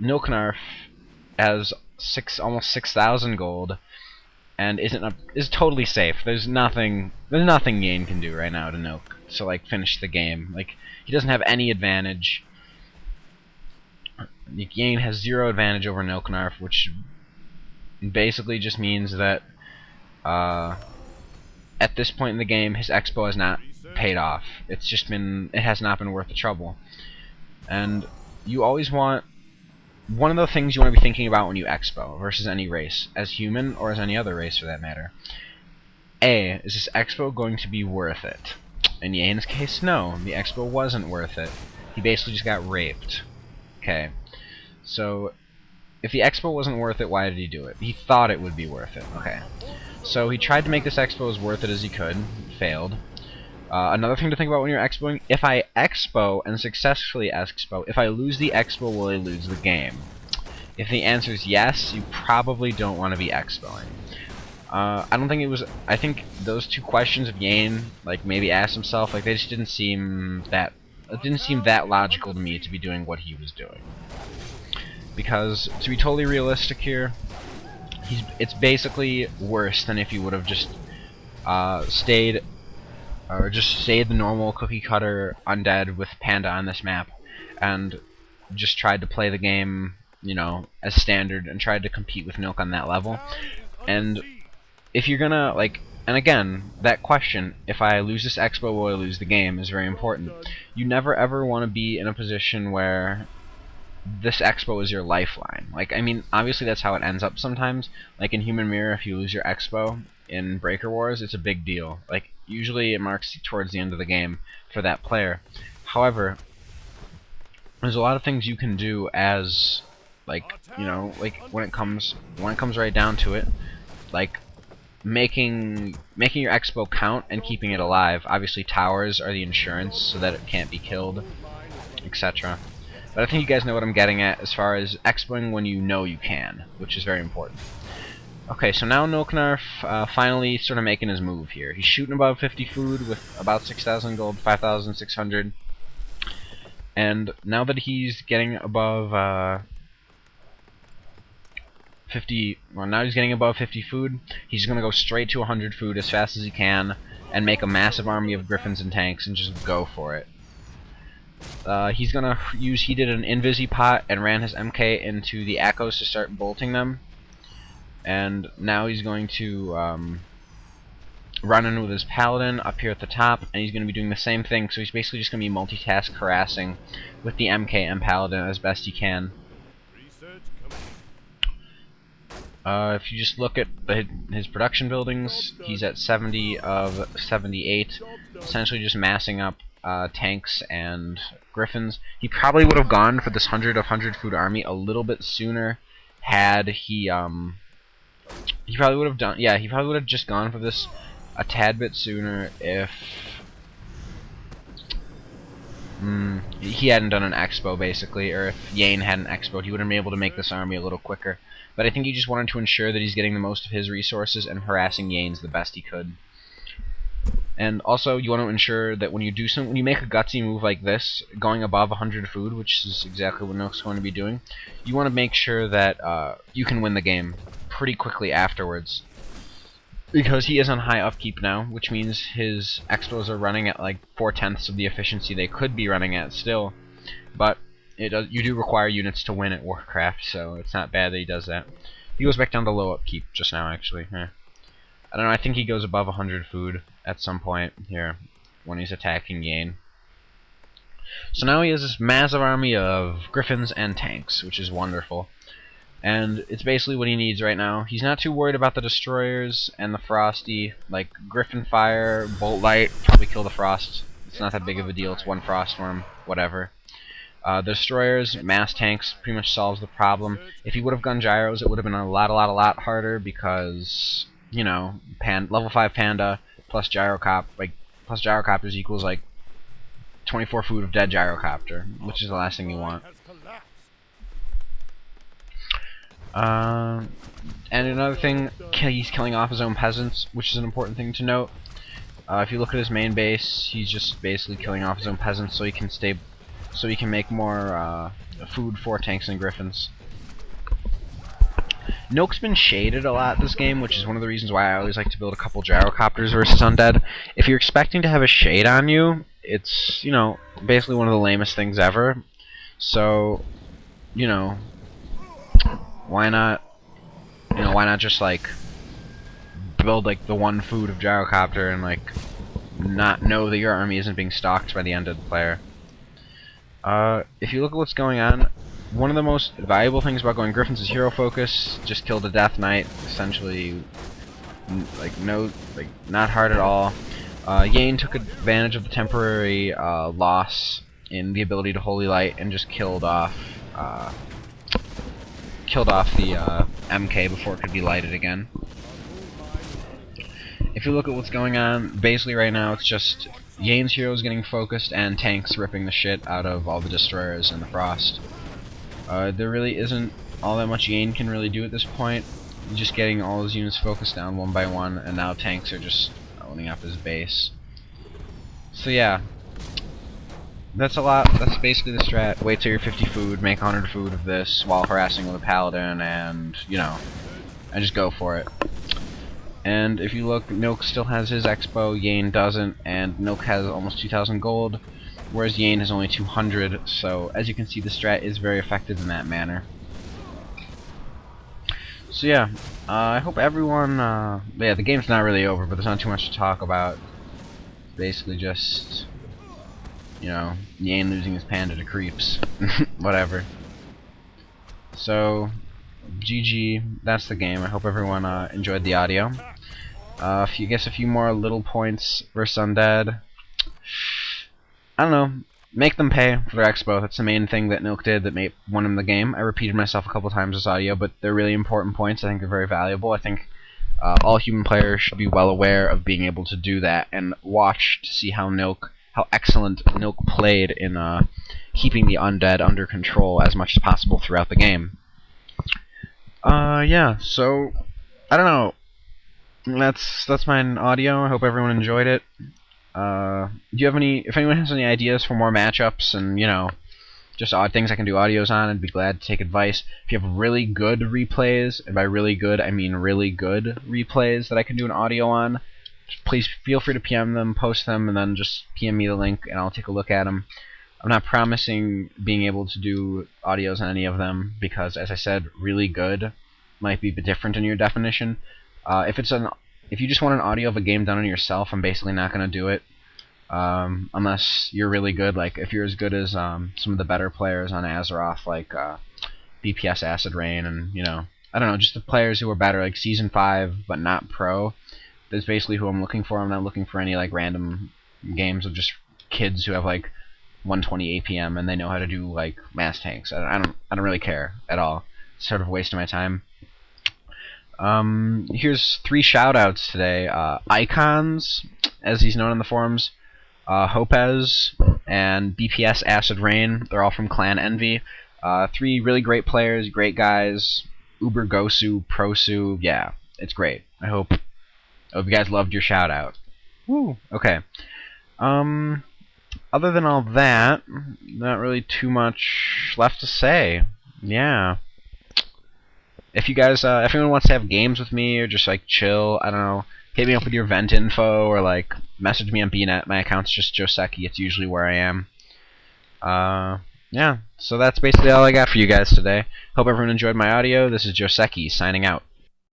Nilk has almost 6,000 gold and is totally safe. There's nothing Yane can do right now to Nilk to like finish the game. Like, he doesn't have any advantage. Yane has 0 advantage over Nilk, which basically just means that at this point in the game, his expo has not paid off. It has not been worth the trouble. And you always want, one of the things you want to be thinking about when you expo versus any race, as human or as any other race for that matter. A, is this expo going to be worth it? In Yane's case, no, the expo wasn't worth it. He basically just got raped. Okay, so if the expo wasn't worth it, why did he do it? He thought it would be worth it. Okay, so he tried to make this expo as worth it as he could. Failed. Another thing to think about when you're expoing, if I expo and successfully expo, if I lose the expo, will I lose the game? If the answer is yes, you probably don't want to be expoing. I think those two questions of Yane, like, maybe asked himself, like, they just didn't seem that logical to me to be doing what he was doing. Because, to be totally realistic here, it's basically worse than if you would have just stayed the normal cookie cutter Undead with Panda on this map and just tried to play the game, you know, as standard and tried to compete with Nilk on that level. And if you're gonna, like, and again, that question, if I lose this expo, will I lose the game, is very important. You never ever want to be in a position where this expo is your lifeline. Like, I mean, obviously that's how it ends up sometimes. Like in Human Mirror, if you lose your expo in Breaker Wars, it's a big deal. Like, usually it marks towards the end of the game for that player. However, there's a lot of things you can do as, like, you know, like when it comes right down to it, like making your expo count and keeping it alive. Obviously towers are the insurance so that it can't be killed, etc. But I think you guys know what I'm getting at as far as expoing when you know you can, which is very important. Okay, so now Nilk finally sort of making his move here. He's shooting above 50 food with about 6,000 gold, 5,600. And now that he's getting above 50 food, he's going to go straight to 100 food as fast as he can and make a massive army of griffins and tanks and just go for it. He's going to he did an Invisi pot and ran his MK into the Echoes to start bolting them. And now he's going to run in with his Paladin up here at the top, and he's going to be doing the same thing, so he's basically just going to be multitask harassing with the MK and Paladin as best he can. If you just look at his production buildings, he's at 70 of 78, essentially just massing up tanks and griffins. He probably would have gone for this 100 food army a little bit sooner had he probably would have done, yeah, he probably would have just gone for this a tad bit sooner if he hadn't done an expo, basically, or if Yane hadn't expoed. He would have been able to make this army a little quicker. But I think he just wanted to ensure that he's getting the most of his resources and harassing Yane's the best he could. And also, you want to ensure that when you make a gutsy move like this, going above 100 food, which is exactly what Nilk's going to be doing, you want to make sure that you can win the game pretty quickly afterwards. Because he is on high upkeep now, which means his expos are running at like 4/10 of the efficiency they could be running at still. But you do require units to win at Warcraft, so it's not bad that he does that. He goes back down to low upkeep just now, actually. I don't know, I think he goes above 100 food at some point here when he's attacking Yane. So now he has this massive army of griffins and tanks, which is wonderful. And it's basically what he needs right now. He's not too worried about the destroyers and the frosty. Like, Griffin Fire, Bolt Light, probably kill the frost. It's not that big of a deal, it's one frost storm, whatever. The destroyers, mass tanks, pretty much solves the problem. If he would have gone gyros, it would have been a lot harder because, you know, level 5 Panda plus gyrocopters equals like 24 food of dead gyrocopter, which is the last thing you want. And another thing, he's killing off his own peasants, which is an important thing to note. If you look at his main base, he's just basically killing off his own peasants so he can stay so we can make more food for tanks and griffins. Nilk's been shaded a lot this game, which is one of the reasons why I always like to build a couple gyrocopters versus Undead. If you're expecting to have a shade on you, it's, you know, basically one of the lamest things ever. So, you know, why not just, like, build, like, the one food of gyrocopter and, like, not know that your army isn't being stalked by the Undead player. If you look at what's going on, one of the most valuable things about going Griffins is hero focus. Just killed a Death Knight, essentially, not hard at all. Yane took advantage of the temporary loss in the ability to Holy Light and just killed off the MK before it could be lighted again. If you look at what's going on, basically right now it's just Yane's heroes getting focused and tanks ripping the shit out of all the destroyers in the Frost. There really isn't all that much Yane can really do at this point. Just getting all his units focused down one by one, and now tanks are just owning up his base. So yeah, that's a lot. That's basically the strat. Wait till you're 50 food, make 100 food of this while harassing with a Paladin, and, you know, and just go for it. And if you look, Nilk still has his expo, Yane doesn't, and Nilk has almost 2,000 gold, whereas Yane has only 200, so as you can see the strat is very effective in that manner. So yeah, I hope everyone, yeah, the game's not really over, but there's not too much to talk about. Basically just, you know, Yane losing his Panda to creeps. Whatever. So, GG, that's the game. I hope everyone enjoyed the audio. I guess a few more little points versus Undead. I don't know. Make them pay for their expo. That's the main thing that Nilk did that won him the game. I repeated myself a couple times this audio, but they're really important points. I think they're very valuable. I think all human players should be well aware of being able to do that and watch to see how excellent Nilk played in keeping the Undead under control as much as possible throughout the game. Yeah, so I don't know. That's my audio. I hope everyone enjoyed it. Do you have if anyone has any ideas for more matchups and, you know, just odd things I can do audios on, I'd be glad to take advice. If you have really good replays, and by really good I mean really good replays that I can do an audio on, please feel free to PM them, post them, and then just PM me the link and I'll take a look at them. I'm not promising being able to do audios on any of them because, as I said, really good might be different in your definition. If you just want an audio of a game done on yourself, I'm basically not going to do it. Unless you're really good, like if you're as good as some of the better players on Azeroth, like BPS Acid Rain, and, you know, I don't know, just the players who are better, like Season 5 but not pro. That's basically who I'm looking for. I'm not looking for any like random games of just kids who have like 120 APM and they know how to do like mass tanks. I don't really care at all. It's sort of a waste of my time. Here's 3 shoutouts today. Icons, as he's known on the forums, Hopez, and BPS Acid Rain. They're all from Clan Envy. 3 really great players, great guys. Uber Gosu, Prosu, yeah, it's great. I hope you guys loved your shoutout. Woo. Okay. Other than all that, not really too much left to say. Yeah. If you guys, if anyone wants to have games with me or just like chill, I don't know, hit me up with your vent info or like message me on BNet. My account's just Joseki. It's usually where I am. Yeah. So that's basically all I got for you guys today. Hope everyone enjoyed my audio. This is Joseki signing out.